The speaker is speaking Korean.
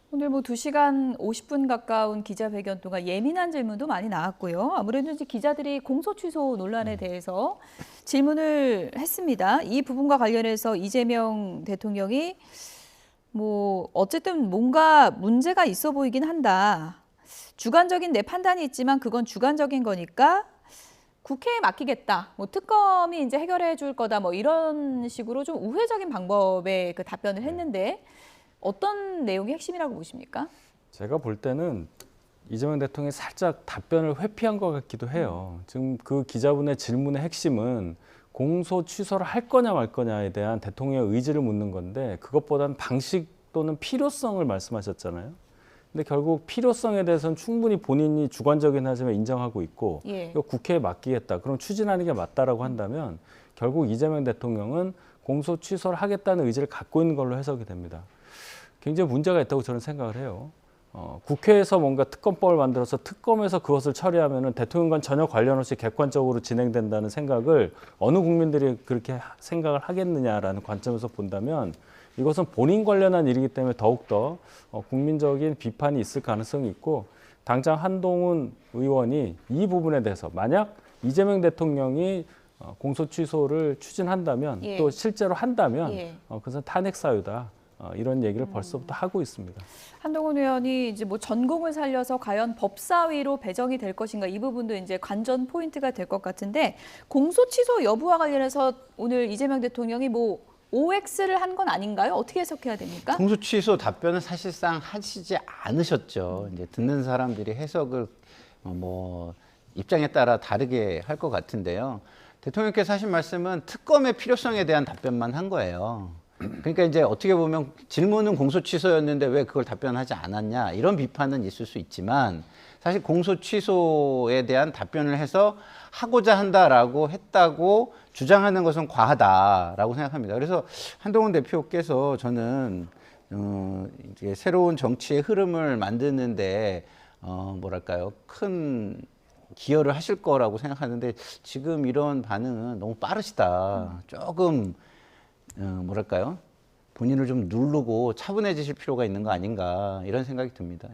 오늘 뭐 2시간 50분 가까운 기자회견 동안 예민한 질문도 많이 나왔고요. 아무래도 이제 기자들이 공소 취소 논란에 대해서 질문을 했습니다. 이 부분과 관련해서 이재명 대통령이 뭐 어쨌든 뭔가 문제가 있어 보이긴 한다. 주관적인 내 판단이 있지만 그건 주관적인 거니까 국회에 맡기겠다. 뭐 특검이 이제 해결해 줄 거다. 뭐 이런 식으로 좀 우회적인 방법의 그 답변을 했는데 어떤 내용이 핵심이라고 보십니까? 제가 볼 때는 이재명 대통령이 살짝 답변을 회피한 것 같기도 해요. 지금 그 기자분의 질문의 핵심은 공소 취소를 할 거냐 말 거냐에 대한 대통령의 의지를 묻는 건데 그것보다는 방식 또는 필요성을 말씀하셨잖아요. 근데 결국 필요성에 대해서는 충분히 본인이 주관적인 하지만 인정하고 있고 예. 이거 국회에 맡기겠다. 그럼 추진하는 게 맞다라고 한다면 결국 이재명 대통령은 공소 취소를 하겠다는 의지를 갖고 있는 걸로 해석이 됩니다. 굉장히 문제가 있다고 저는 생각을 해요. 국회에서 뭔가 특검법을 만들어서 특검에서 그것을 처리하면은 대통령과 전혀 관련 없이 객관적으로 진행된다는 생각을 어느 국민들이 그렇게 생각을 하겠느냐라는 관점에서 본다면 이것은 본인 관련한 일이기 때문에 더욱더 국민적인 비판이 있을 가능성이 있고 당장 한동훈 의원이 이 부분에 대해서 만약 이재명 대통령이 공소 취소를 추진한다면 예. 또 실제로 한다면 예. 그것은 탄핵 사유다. 이런 얘기를 벌써부터 하고 있습니다. 한동훈 의원이 이제 뭐 전공을 살려서 과연 법사위로 배정이 될 것인가 이 부분도 이제 관전 포인트가 될 것 같은데 공소 취소 여부와 관련해서 오늘 이재명 대통령이 뭐 OX를 한 건 아닌가요? 어떻게 해석해야 됩니까? 공소 취소 답변은 사실상 하시지 않으셨죠. 이제 듣는 사람들이 해석을 뭐 입장에 따라 다르게 할 것 같은데요. 대통령께서 하신 말씀은 특검의 필요성에 대한 답변만 한 거예요. 그러니까 이제 어떻게 보면 질문은 공소 취소였는데 왜 그걸 답변하지 않았냐 이런 비판은 있을 수 있지만 사실 공소 취소에 대한 답변을 해서 하고자 한다라고 했다고 주장하는 것은 과하다라고 생각합니다. 그래서 한동훈 대표께서 저는 이제 새로운 정치의 흐름을 만드는데 뭐랄까요 큰 기여를 하실 거라고 생각하는데 지금 이런 반응은 너무 빠르시다. 조금 뭐랄까요? 본인을 좀 누르고 차분해지실 필요가 있는 거 아닌가 이런 생각이 듭니다.